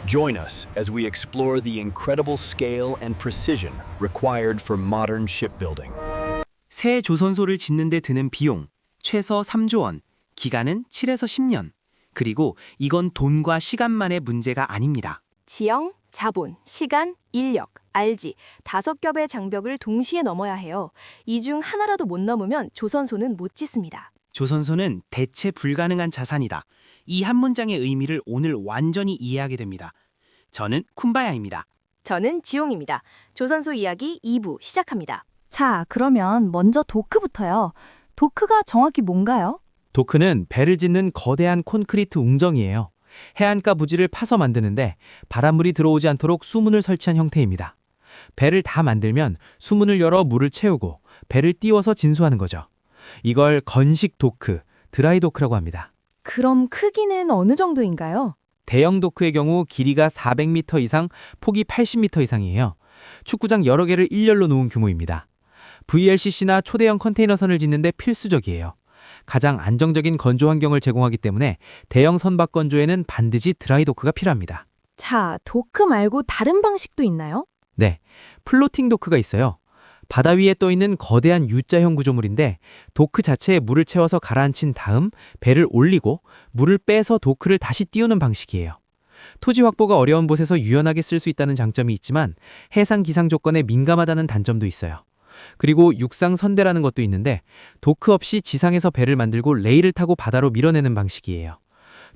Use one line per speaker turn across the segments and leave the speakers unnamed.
Join us as we explore the incredible scale and precision required for modern shipbuilding.
새 조선소를 짓는 데 드는 비용 최소 3조 원, 기간은 7에서 10년. 그리고 이건 돈과 시간만의 문제가 아닙니다.
지형, 자본, 시간, 인력, 알지, 5겹의 장벽을 동시에 넘어야 해요. 이 중 하나라도 못 넘으면 조선소는 못 짓습니다.
조선소는 대체 불가능한 자산이다. 이 한 문장의 의미를 오늘 완전히 이해하게 됩니다. 저는 쿤바야입니다.
저는 지용입니다. 조선소 이야기 2부 시작합니다.
자, 그러면 먼저 도크부터요. 도크가 정확히 뭔가요?
도크는 배를 짓는 거대한 콘크리트 웅정이에요. 해안가 부지를 파서 만드는데 바닷물이 들어오지 않도록 수문을 설치한 형태입니다. 배를 다 만들면 수문을 열어 물을 채우고 배를 띄워서 진수하는 거죠. 이걸 건식 도크, 드라이 도크라고 합니다.
그럼 크기는 어느 정도인가요?
대형 도크의 경우 길이가 400m 이상, 폭이 80m 이상이에요. 축구장 여러 개를 일렬로 놓은 규모입니다. VLCC나 초대형 컨테이너선을 짓는데 필수적이에요. 가장 안정적인 건조 환경을 제공하기 때문에 대형 선박 건조에는 반드시 드라이 도크가 필요합니다.
자, 도크 말고 다른 방식도 있나요?
네, 플로팅 도크가 있어요. 바다 위에 떠 있는 거대한 U자형 구조물인데 도크 자체에 물을 채워서 가라앉힌 다음 배를 올리고 물을 빼서 도크를 다시 띄우는 방식이에요. 토지 확보가 어려운 곳에서 유연하게 쓸 수 있다는 장점이 있지만 해상 기상 조건에 민감하다는 단점도 있어요. 그리고 육상 선대라는 것도 있는데 도크 없이 지상에서 배를 만들고 레일을 타고 바다로 밀어내는 방식이에요.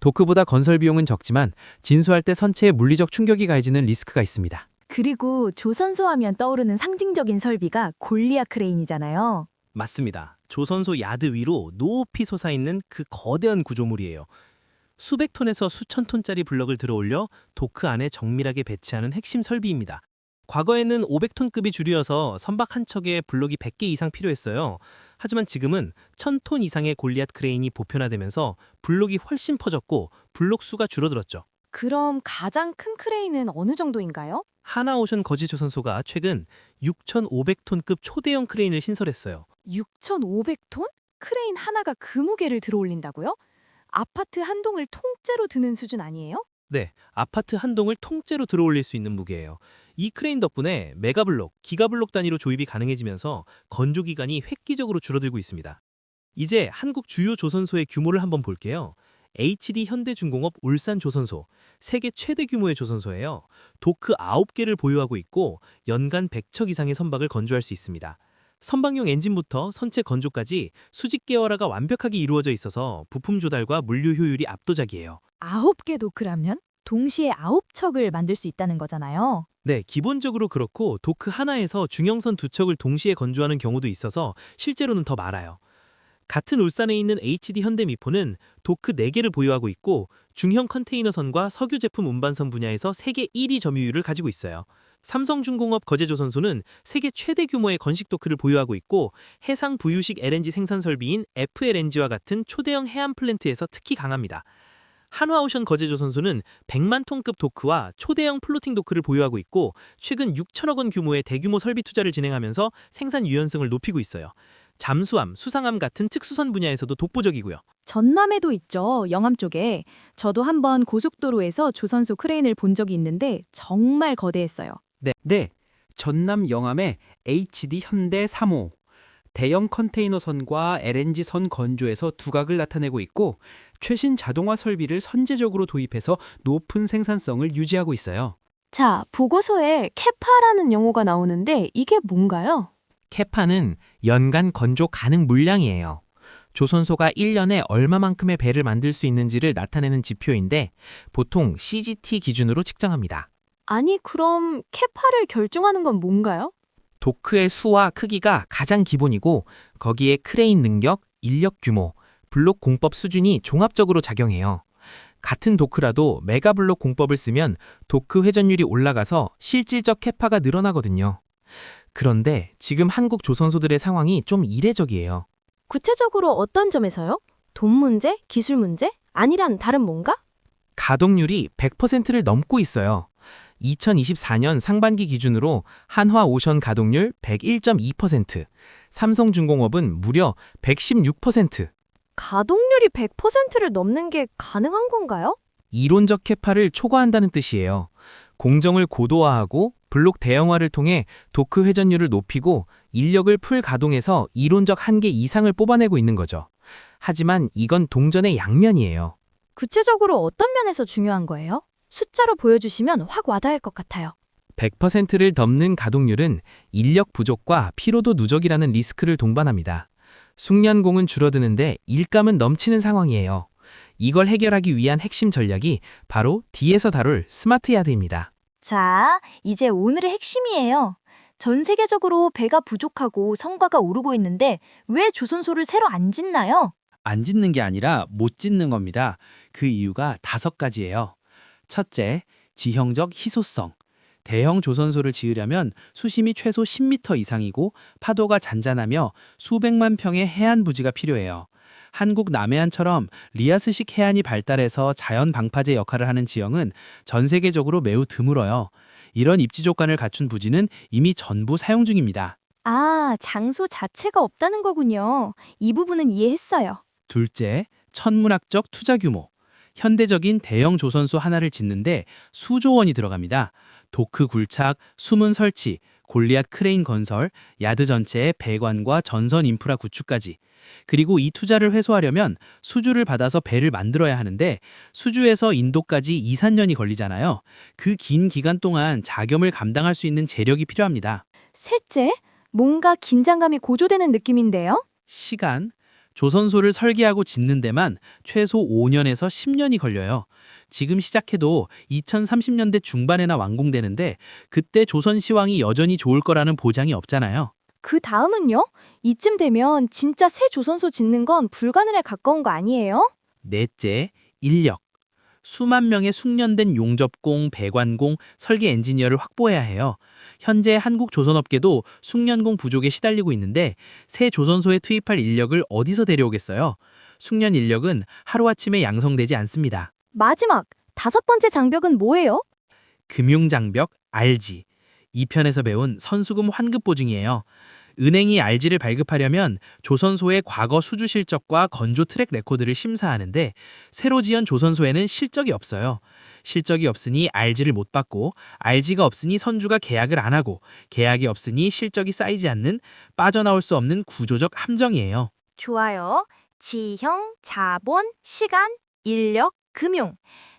도크보다 건설 비용은 적지만 진수할 때 선체에 물리적 충격이 가해지는 리스크가 있습니다.
그리고 조선소 하면 떠오르는 상징적인 설비가 골리앗 크레인이잖아요.
맞습니다. 조선소 야드 위로 높이 솟아있는 그 거대한 구조물이에요. 수백 톤에서 수천 톤짜리 블럭을 들어올려 도크 안에 정밀하게 배치하는 핵심 설비입니다. 과거에는 500톤급이 주류여서 선박 한 척에 블록이 100개 이상 필요했어요. 하지만 지금은 1000톤 이상의 골리앗 크레인이 보편화되면서 블록이 훨씬 퍼졌고 블록 수가 줄어들었죠.
그럼 가장 큰 크레인은 어느 정도인가요?
하나오션 거제조선소가 최근 6,500톤급 초대형 크레인을 신설했어요.
6,500톤? 크레인 하나가 그 무게를 들어올린다고요? 아파트 한 동을 통째로 드는 수준 아니에요?
네, 아파트 한 동을 통째로 들어올릴 수 있는 무게예요. 이 크레인 덕분에 메가블록, 기가블록 단위로 조입이 가능해지면서 건조 기간이 획기적으로 줄어들고 있습니다. 이제 한국 주요 조선소의 규모를 한번 볼게요. HD 현대중공업 울산조선소, 세계 최대 규모의 조선소예요. 도크 9개를 보유하고 있고 연간 100척 이상의 선박을 건조할 수 있습니다. 선박용 엔진부터 선체 건조까지 수직 계열화가 완벽하게 이루어져 있어서 부품 조달과 물류 효율이 압도적이에요.
9개 도크라면 동시에 9척을 만들 수 있다는 거잖아요.
네, 기본적으로 그렇고 도크 하나에서 중형선 2척을 동시에 건조하는 경우도 있어서 실제로는 더 많아요. 같은 울산에 있는 HD 현대미포는 도크 4개를 보유하고 있고 중형 컨테이너선과 석유 제품 운반선 분야에서 세계 1위 점유율을 가지고 있어요. 삼성중공업 거제조선소는 세계 최대 규모의 건식 도크를 보유하고 있고 해상 부유식 LNG 생산 설비인 FLNG와 같은 초대형 해안 플랜트에서 특히 강합니다. 한화오션 거제조선소는 100만 톤급 도크와 초대형 플로팅 도크를 보유하고 있고 최근 6천억 원 규모의 대규모 설비 투자를 진행하면서 생산 유연성을 높이고 있어요. 잠수함, 수상함 같은 특수선 분야에서도 독보적이고요.
전남에도 있죠. 영암 쪽에. 저도 한번 고속도로에서 조선소 크레인을 본 적이 있는데 정말 거대했어요.
네, 전남 영암의 HD 현대 3호. 대형 컨테이너선과 LNG선 건조에서 두각을 나타내고 있고 최신 자동화 설비를 선제적으로 도입해서 높은 생산성을 유지하고 있어요.
자, 보고서에 캐파라는 용어가 나오는데 이게 뭔가요?
캐파는 연간 건조 가능 물량이에요. 조선소가 1년에 얼마만큼의 배를 만들 수 있는지를 나타내는 지표인데 보통 CGT 기준으로 측정합니다.
아니, 그럼 캐파를 결정하는 건 뭔가요?
도크의 수와 크기가 가장 기본이고 거기에 크레인 능력, 인력 규모, 블록 공법 수준이 종합적으로 작용해요. 같은 도크라도 메가블록 공법을 쓰면 도크 회전율이 올라가서 실질적 캐파가 늘어나거든요. 그런데 지금 한국 조선소들의 상황이 좀 이례적이에요.
구체적으로 어떤 점에서요? 돈 문제? 기술 문제? 아니란 다른 뭔가?
가동률이 100%를 넘고 있어요. 2024년 상반기 기준으로 한화오션 가동률 101.2%, 삼성중공업은 무려 116%.
가동률이 100%를 넘는 게 가능한 건가요?
이론적 캐파를 초과한다는 뜻이에요. 공정을 고도화하고 블록 대형화를 통해 도크 회전율을 높이고 인력을 풀 가동해서 이론적 한계 이상을 뽑아내고 있는 거죠. 하지만 이건 동전의 양면이에요.
구체적으로 어떤 면에서 중요한 거예요? 숫자로 보여주시면 확 와닿을 것 같아요.
100%를 넘는 가동률은 인력 부족과 피로도 누적이라는 리스크를 동반합니다. 숙련공은 줄어드는데 일감은 넘치는 상황이에요. 이걸 해결하기 위한 핵심 전략이 바로 뒤에서 다룰 스마트 야드입니다.
자, 이제 오늘의 핵심이에요. 전 세계적으로 배가 부족하고 성과가 오르고 있는데 왜 조선소를 새로 안 짓나요?
안 짓는 게 아니라 못 짓는 겁니다. 그 이유가 5가지예요. 첫째, 지형적 희소성. 대형 조선소를 지으려면 수심이 최소 10m 이상이고 파도가 잔잔하며 수백만 평의 해안 부지가 필요해요. 한국 남해안처럼 리아스식 해안이 발달해서 자연 방파제 역할을 하는 지형은 전 세계적으로 매우 드물어요. 이런 입지 조건을 갖춘 부지는 이미 전부 사용 중입니다.
아, 장소 자체가 없다는 거군요. 이 부분은 이해했어요.
둘째, 천문학적 투자 규모. 현대적인 대형 조선소 하나를 짓는데 수조 원이 들어갑니다. 도크 굴착, 수문 설치, 골리앗 크레인 건설, 야드 전체의 배관과 전선 인프라 구축까지. 그리고 이 투자를 회수하려면 수주를 받아서 배를 만들어야 하는데 수주에서 인도까지 2, 3년이 걸리잖아요. 그 긴 기간 동안 자금을 감당할 수 있는 재력이 필요합니다.
셋째, 뭔가 긴장감이 고조되는 느낌인데요?
시간, 조선소를 설계하고 짓는 데만 최소 5년에서 10년이 걸려요. 지금 시작해도 2030년대 중반에나 완공되는데 그때 조선시황이 여전히 좋을 거라는 보장이 없잖아요.
그 다음은요? 이쯤 되면 진짜 새 조선소 짓는 건 불가능에 가까운 거 아니에요?
넷째, 인력. 수만 명의 숙련된 용접공, 배관공, 설계 엔지니어를 확보해야 해요. 현재 한국 조선업계도 숙련공 부족에 시달리고 있는데 새 조선소에 투입할 인력을 어디서 데려오겠어요? 숙련 인력은 하루아침에 양성되지 않습니다.
마지막, 5번째 장벽은 뭐예요?
금융장벽, RG. 2편에서 배운 선수금 환급 보증이에요. 은행이 RG를 발급하려면 조선소의 과거 수주 실적과 건조 트랙 레코드를 심사하는데 새로 지은 조선소에는 실적이 없어요. 실적이 없으니 RG를 못 받고 RG가 없으니 선주가 계약을 안 하고 계약이 없으니 실적이 쌓이지 않는 빠져나올 수 없는 구조적 함정이에요.
좋아요. 지형, 자본, 시간, 인력, 금융.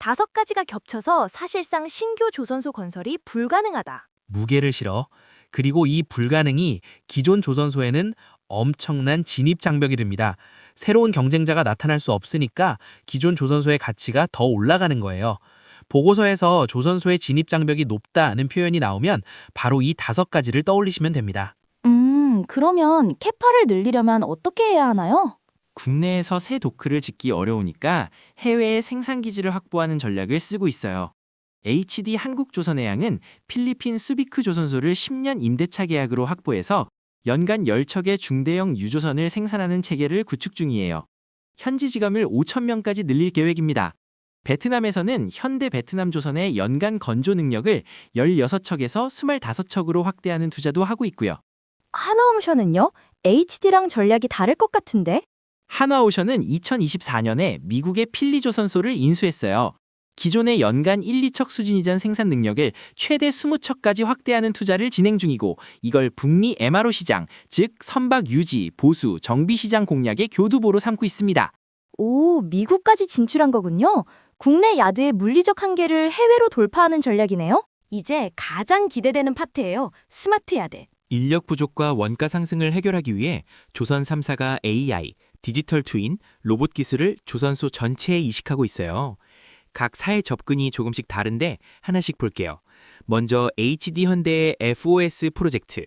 5가지가 겹쳐서 사실상 신규 조선소 건설이 불가능하다.
무게를 실어. 그리고 이 불가능이 기존 조선소에는 엄청난 진입 장벽이 됩니다. 새로운 경쟁자가 나타날 수 없으니까 기존 조선소의 가치가 더 올라가는 거예요. 보고서에서 조선소의 진입 장벽이 높다는 표현이 나오면 바로 이 5가지를 떠올리시면 됩니다.
그러면 캐파를 늘리려면 어떻게 해야 하나요?
국내에서 새 도크를 짓기 어려우니까 해외에 생산기지를 확보하는 전략을 쓰고 있어요. HD 한국조선해양은 필리핀 수비크 조선소를 10년 임대차 계약으로 확보해서 연간 10척의 중대형 유조선을 생산하는 체계를 구축 중이에요. 현지 직원을 5,000명까지 늘릴 계획입니다. 베트남에서는 현대 베트남 조선의 연간 건조 능력을 16척에서 25척으로 확대하는 투자도 하고 있고요.
하나옵션은요? HD랑 전략이 다를 것 같은데?
한화오션은 2024년에 미국의 필리 조선소를 인수했어요. 기존의 연간 1, 2척 수진이전 생산 능력을 최대 20척까지 확대하는 투자를 진행 중이고 이걸 북미 MRO 시장, 즉 선박 유지, 보수, 정비 시장 공략의 교두보로 삼고 있습니다.
오, 미국까지 진출한 거군요. 국내 야드의 물리적 한계를 해외로 돌파하는 전략이네요. 이제 가장 기대되는 파트예요. 스마트 야드.
인력 부족과 원가 상승을 해결하기 위해 조선 3사가 AI, 디지털 트윈, 로봇 기술을 조선소 전체에 이식하고 있어요. 각 사의 접근이 조금씩 다른데 하나씩 볼게요. 먼저 HD 현대의 FOS 프로젝트,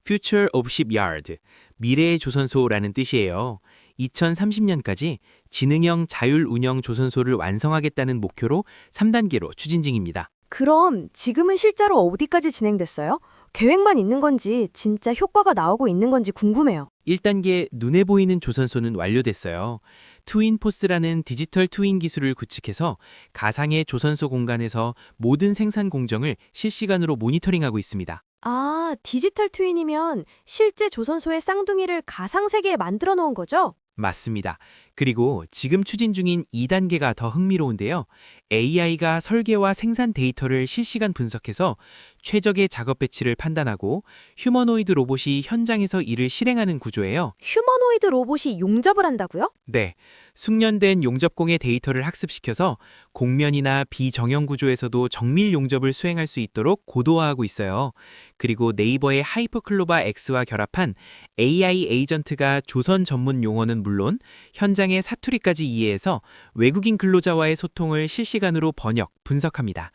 Future of Shipyard, 미래의 조선소라는 뜻이에요. 2030년까지 지능형 자율 운영 조선소를 완성하겠다는 목표로 3단계로 추진 중입니다.
그럼 지금은 실제로 어디까지 진행됐어요? 계획만 있는 건지 진짜 효과가 나오고 있는 건지 궁금해요.
1단계 눈에 보이는 조선소는 완료됐어요. 트윈포스라는 디지털 트윈 기술을 구축해서 가상의 조선소 공간에서 모든 생산 공정을 실시간으로 모니터링하고 있습니다.
아, 디지털 트윈이면 실제 조선소의 쌍둥이를 가상 세계에 만들어 놓은 거죠?
맞습니다.
그리고 지금 추진 중인 2단계가 더 흥미로운데요. AI가 설계와 생산 데이터를 실시간 분석해서 최적의 작업 배치를 판단하고 휴머노이드 로봇이 현장에서 일을 실행하는 구조예요.
휴머노이드 로봇이 용접을 한다고요?
네, 숙련된 용접공의 데이터를 학습시켜서 공면이나 비정형 구조에서도 정밀 용접을 수행할 수 있도록 고도화하고 있어요. 그리고 네이버의 하이퍼클로바 X와 결합한 AI 에이전트가 조선 전문 용어는 물론 현장의 사투리까지 이해해서 외국인 근로자와의 소통을 실시간으로 번역, 분석합니다.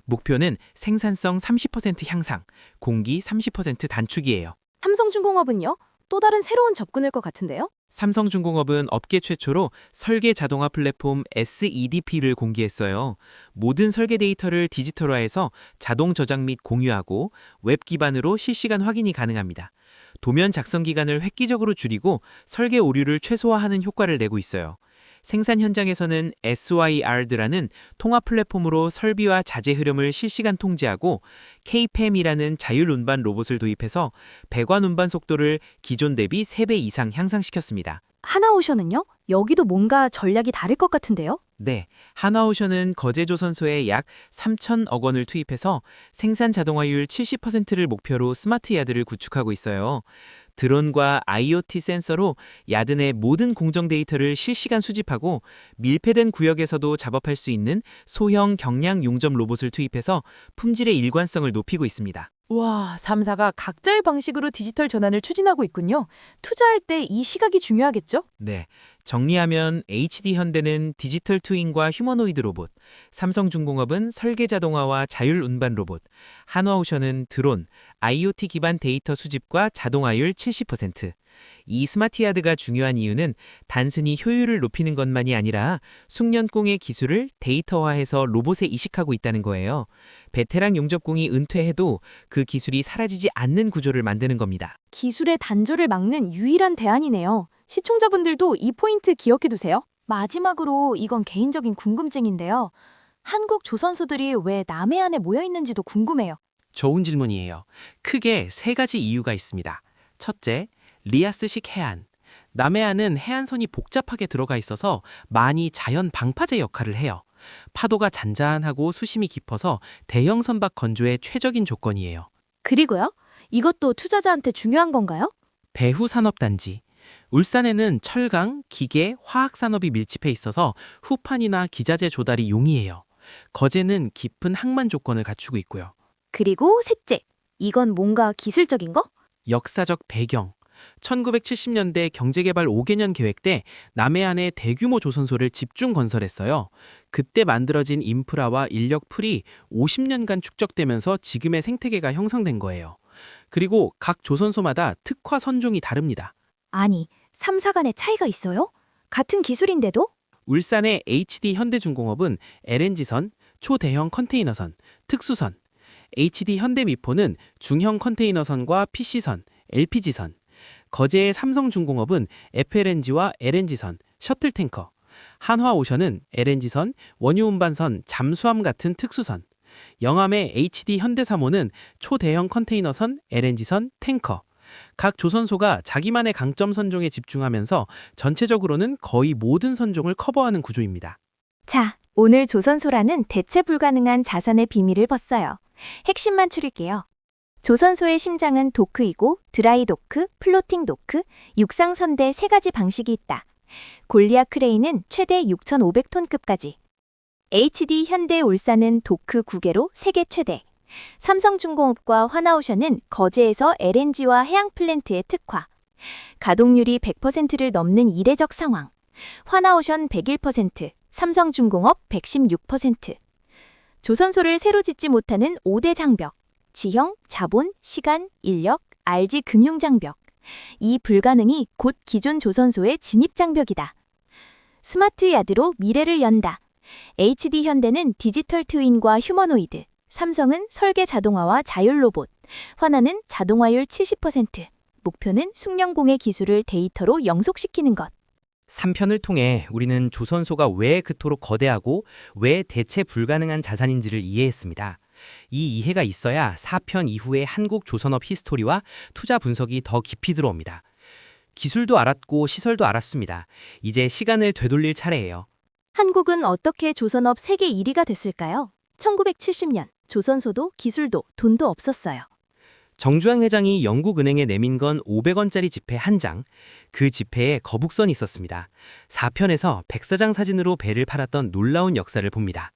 목표는 생산성 30% 향상, 공기 30% 단축이에요.
삼성중공업은요? 또 다른 새로운 접근일 것 같은데요?
삼성중공업은 업계 최초로 설계 자동화 플랫폼 SEDP를 공개했어요. 모든 설계 데이터를 디지털화해서 자동 저장 및 공유하고 웹 기반으로 실시간 확인이 가능합니다. 도면 작성 기간을 획기적으로 줄이고 설계 오류를 최소화하는 효과를 내고 있어요. 생산 현장에서는 SYR드라는 통합 플랫폼으로 설비와 자재 흐름을 실시간 통제하고 KPM이라는 자율 운반 로봇을 도입해서 배관 운반 속도를 기존 대비 3배 이상 향상시켰습니다.
하나오션은요? 여기도 뭔가 전략이 다를 것 같은데요?
네, 하나오션은 거제조선소에 약 3천억 원을 투입해서 생산 자동화율 70%를 목표로 스마트 야드를 구축하고 있어요. 드론과 IoT 센서로 야드 내 모든 공정 데이터를 실시간 수집하고 밀폐된 구역에서도 작업할 수 있는 소형 경량 용접 로봇을 투입해서 품질의 일관성을 높이고 있습니다.
와, 3사가 각자의 방식으로 디지털 전환을 추진하고 있군요. 투자할 때 이 시각이 중요하겠죠?
네, 정리하면 HD 현대는 디지털 트윈과 휴머노이드 로봇, 삼성중공업은 설계 자동화와 자율 운반 로봇, 한화오션은 드론, IoT 기반 데이터 수집과 자동화율 70%. 이 스마트야드가 중요한 이유는 단순히 효율을 높이는 것만이 아니라 숙련공의 기술을 데이터화해서 로봇에 이식하고 있다는 거예요. 베테랑 용접공이 은퇴해도 그 기술이 사라지지 않는 구조를 만드는 겁니다.
기술의 단절을 막는 유일한 대안이네요. 시청자분들도 이 포인트 기억해두세요. 마지막으로 이건 개인적인 궁금증인데요. 한국 조선소들이 왜 남해안에 모여 있는지도 궁금해요.
좋은 질문이에요. 크게 3가지 이유가 있습니다. 첫째, 리아스식 해안. 남해안은 해안선이 복잡하게 들어가 있어서 많이 자연 방파제 역할을 해요. 파도가 잔잔하고 수심이 깊어서 대형 선박 건조에 최적인 조건이에요.
그리고요? 이것도 투자자한테 중요한 건가요?
배후 산업단지. 울산에는 철강, 기계, 화학 산업이 밀집해 있어서 후판이나 기자재 조달이 용이해요. 거제는 깊은 항만 조건을 갖추고 있고요.
그리고 셋째, 이건 뭔가 기술적인 거?
역사적 배경. 1970년대 경제개발 5개년 계획 때 남해안에 대규모 조선소를 집중 건설했어요. 그때 만들어진 인프라와 인력 풀이 50년간 축적되면서 지금의 생태계가 형성된 거예요. 그리고 각 조선소마다 특화 선종이 다릅니다.
아니, 3사 간의 차이가 있어요? 같은 기술인데도?
울산의 HD 현대중공업은 LNG선, 초대형 컨테이너선, 특수선, HD 현대미포는 중형 컨테이너선과 PC선, LPG선, 거제의 삼성중공업은 FLNG와 LNG선, 셔틀탱커, 한화오션은 LNG선, 원유운반선, 잠수함 같은 특수선, 영암의 HD 현대사모는 초대형 컨테이너선, LNG선, 탱커. 각 조선소가 자기만의 강점 선종에 집중하면서 전체적으로는 거의 모든 선종을 커버하는 구조입니다.
자, 오늘 조선소라는 대체 불가능한 자산의 비밀을 벗어요. 핵심만 추릴게요. 조선소의 심장은 도크이고 드라이 도크, 플로팅 도크, 육상선대 3가지 방식이 있다. 골리앗 크레인은 최대 6,500톤급까지. HD 현대 울산은 도크 9개로 세계 최대. 삼성중공업과 화나오션은 거제에서 LNG와 해양 플랜트의 특화. 가동률이 100%를 넘는 이례적 상황. 화나오션 101%, 삼성중공업 116%. 조선소를 새로 짓지 못하는 5대 장벽. 지형, 자본, 시간, 인력, RG 금융장벽. 이 불가능이 곧 기존 조선소의 진입장벽이다. 스마트 야드로 미래를 연다. HD 현대는 디지털 트윈과 휴머노이드, 삼성은 설계 자동화와 자율 로봇, 화나는 자동화율 70%. 목표는 숙련공의 기술을 데이터로 영속시키는 것.
3편을 통해 우리는 조선소가 왜 그토록 거대하고 왜 대체 불가능한 자산인지를 이해했습니다. 이 이해가 있어야 4편 이후의 한국 조선업 히스토리와 투자 분석이 더 깊이 들어옵니다. 기술도 알았고 시설도 알았습니다. 이제 시간을 되돌릴 차례예요.
한국은 어떻게 조선업 세계 1위가 됐을까요? 1970년 조선소도 기술도 돈도 없었어요.
정주환 회장이 영국은행에 내민 건 500원짜리 지폐 한 장. 그 지폐에 거북선이 있었습니다. 4편에서 백사장 사진으로 배를 팔았던 놀라운 역사를 봅니다.